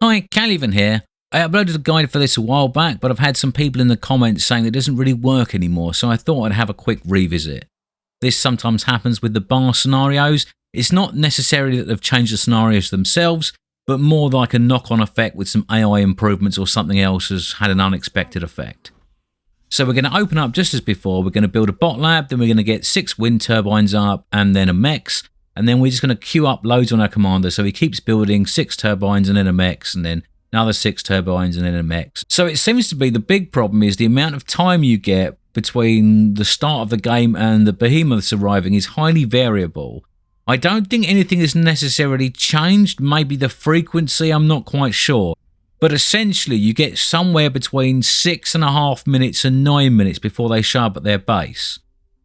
Hi, Calivan here. I uploaded a guide for this a while back, but I've had some people in the comments saying it doesn't really work anymore, so I thought I'd have a quick revisit. This sometimes happens with the bar scenarios. It's not necessarily that they've changed the scenarios themselves, but more like a knock-on effect with some AI improvements or something else has had an unexpected effect. So we're going to open up just as before. We're going to build a bot lab, then we're going to get 6 wind turbines up and then a mechs, and then we're just going to queue up loads on our commander, so he keeps building 6 turbines and then a mechs, and then another 6 turbines and then a mechs. So it seems to be the big problem is the amount of time you get between the start of the game and the Behemoths arriving is highly variable. I don't think anything has necessarily changed, maybe the frequency, I'm not quite sure. But essentially you get somewhere between 6.5 minutes and 9 minutes before they show up at their base.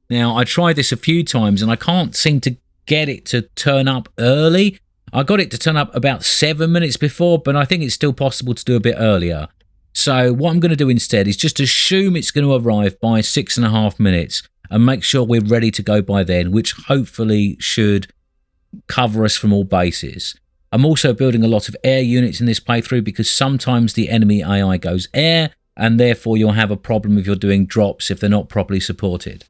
Now I tried this a few times and I can't seem to get it to turn up early. I got it to turn up about 7 minutes before, but I think it's still possible to do a bit earlier. So what I'm going to do instead is just assume it's going to arrive by 6.5 minutes and make sure we're ready to go by then, which hopefully should cover us from all bases. I'm also building a lot of air units in this playthrough because sometimes the enemy AI goes air and therefore you'll have a problem if you're doing drops if they're not properly supported.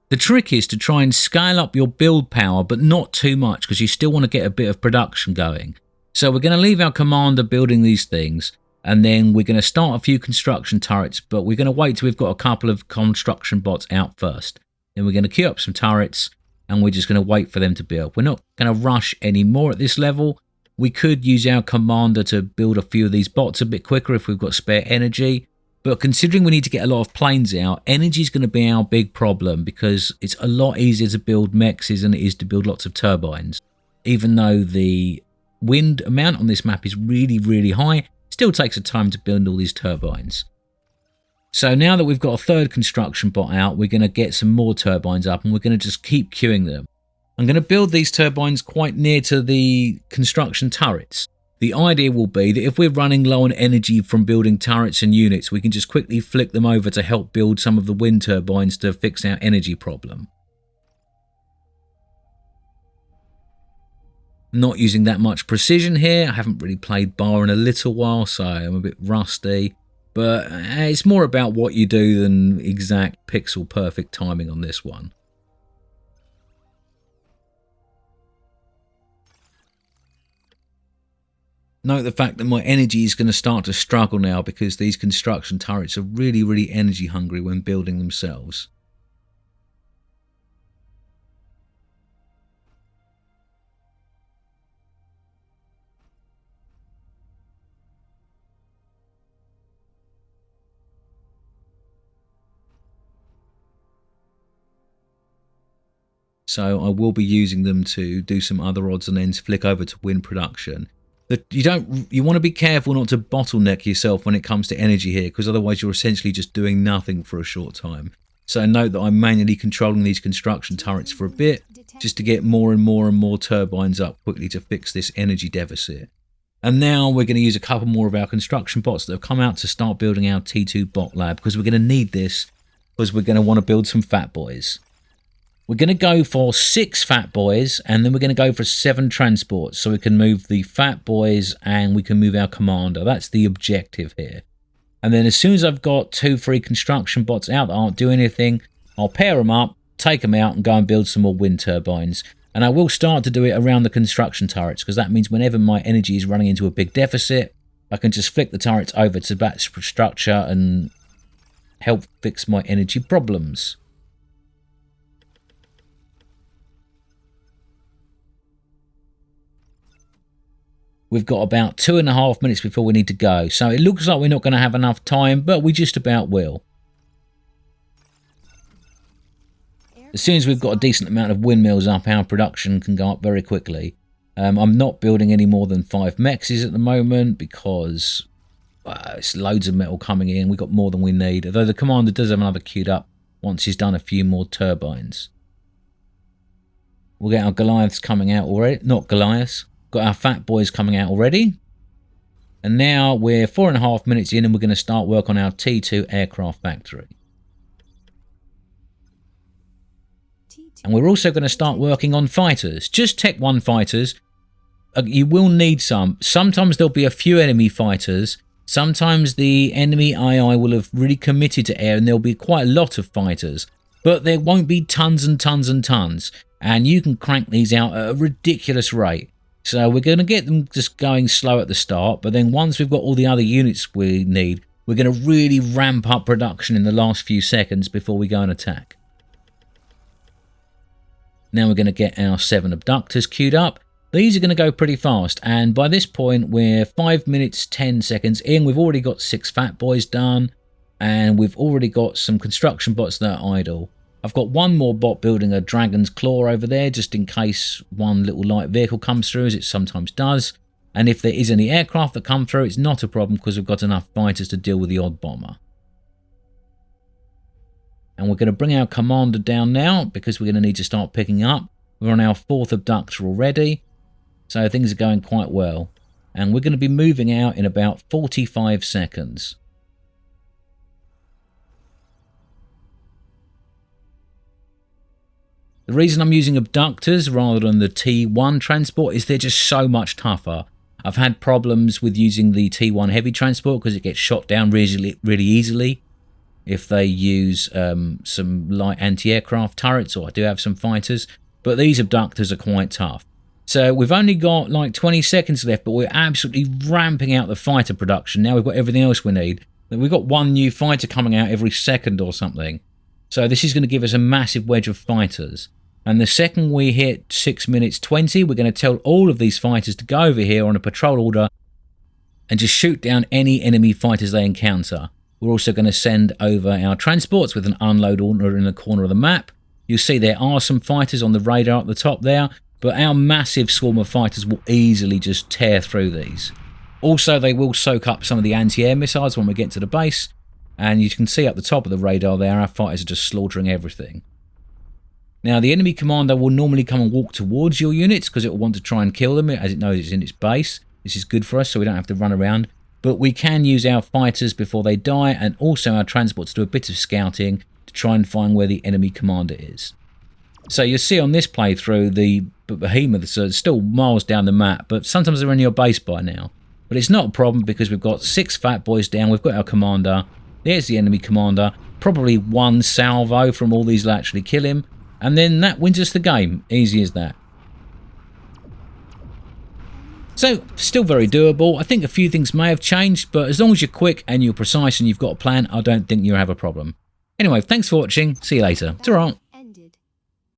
The trick is to try and scale up your build power, but not too much because you still want to get a bit of production going. So we're going to leave our commander building these things, and then we're going to start a few construction turrets, but we're going to wait till we've got a couple of construction bots out first. Then we're going to queue up some turrets, and we're just going to wait for them to build. We're not going to rush any more at this level. We could use our commander to build a few of these bots a bit quicker if we've got spare energy. But considering we need to get a lot of planes out, energy is going to be our big problem because it's a lot easier to build mechs than it is to build lots of turbines. Even though the wind amount on this map is really, really high, it still takes a time to build all these turbines. So now that we've got a third construction bot out, we're going to get some more turbines up and we're going to just keep queuing them. I'm going to build these turbines quite near to the construction turrets. The idea will be that if we're running low on energy from building turrets and units, we can just quickly flick them over to help build some of the wind turbines to fix our energy problem. Not using that much precision here. I haven't really played bar in a little while, so I'm a bit rusty. But it's more about what you do than exact pixel perfect timing on this one. Note the fact that my energy is going to start to struggle now because these construction turrets are really, really energy hungry when building themselves. So I will be using them to do some other odds and ends, flick over to wind production. You want to be careful not to bottleneck yourself when it comes to energy here, because otherwise you're essentially just doing nothing for a short time. So note that I'm manually controlling these construction turrets for a bit, just to get more and more turbines up quickly to fix this energy deficit. And now we're going to use a couple more of our construction bots that have come out to start building our T2 bot lab, because we're going to need this, because we're going to want to build some fat boys. We're going to go for 6 fat boys, and then we're going to go for 7 transports, so we can move the fat boys and we can move our commander. That's the objective here. And then as soon as I've got 2 free construction bots out that aren't doing anything, I'll pair them up, take them out and go and build some more wind turbines. And I will start to do it around the construction turrets, because that means whenever my energy is running into a big deficit, I can just flick the turrets over to that structure and help fix my energy problems. We've got about 2.5 minutes before we need to go. So it looks like we're not going to have enough time, but we just about will. As soon as we've got a decent amount of windmills up, our production can go up very quickly. I'm not building any more than 5 mexes at the moment because it's loads of metal coming in. We've got more than we need. Although the commander does have another queued up once he's done a few more turbines. We'll get our Goliaths coming out already. Not Goliaths. Got our fat boys coming out already. And now we're 4.5 minutes in and we're going to start work on our T2 aircraft factory. And we're also going to start working on fighters. Just Tech 1 fighters. You will need some. Sometimes there'll be a few enemy fighters. Sometimes the enemy AI will have really committed to air and there'll be quite a lot of fighters. But there won't be tons and tons and tons. And you can crank these out at a ridiculous rate. So we're going to get them just going slow at the start. But then once we've got all the other units we need, we're going to really ramp up production in the last few seconds before we go and attack. Now we're going to get our 7 abductors queued up. These are going to go pretty fast, and by this point we're 5 minutes 10 seconds in. We've already got 6 fat boys done, and we've already got some construction bots that are idle. I've got one more bot building a dragon's claw over there, just in case one little light vehicle comes through, as it sometimes does. And if there is any aircraft that come through, it's not a problem because we've got enough fighters to deal with the odd bomber. And we're going to bring our commander down now, because we're going to need to start picking up. We're on our 4th abductor already. So things are going quite well. And we're going to be moving out in about 45 seconds. The reason I'm using abductors rather than the T1 transport is they're just so much tougher. I've had problems with using the T1 heavy transport because it gets shot down really easily if they use some light anti-aircraft turrets, or I do have some fighters. But these abductors are quite tough. So we've only got like 20 seconds left, but we're absolutely ramping out the fighter production. Now we've got everything else we need. We've got one new fighter coming out every second or something. So this is going to give us a massive wedge of fighters. And the second we hit 6 minutes 20, we're going to tell all of these fighters to go over here on a patrol order and just shoot down any enemy fighters they encounter. We're also going to send over our transports with an unload order in the corner of the map. You'll see there are some fighters on the radar at the top there. But our massive swarm of fighters will easily just tear through these. Also, they will soak up some of the anti-air missiles when we get to the base. And you can see up the top of the radar there, our fighters are just slaughtering everything. Now, the enemy commander will normally come and walk towards your units because it will want to try and kill them as it knows it's in its base. This is good for us, so we don't have to run around. But we can use our fighters before they die, and also our transports to do a bit of scouting to try and find where the enemy commander is. So you'll see on this playthrough, the Behemoths are still miles down the map, but sometimes they're in your base by now. But it's not a problem because we've got 6 fat boys down, we've got our commander, there's the enemy commander, probably 1 salvo from all these will actually kill him, and then that wins us the game. Easy as that. So, still very doable. I think a few things may have changed, but as long as you're quick and you're precise and you've got a plan, I don't think you'll have a problem. Anyway, thanks for watching. See you later. Ta-ra.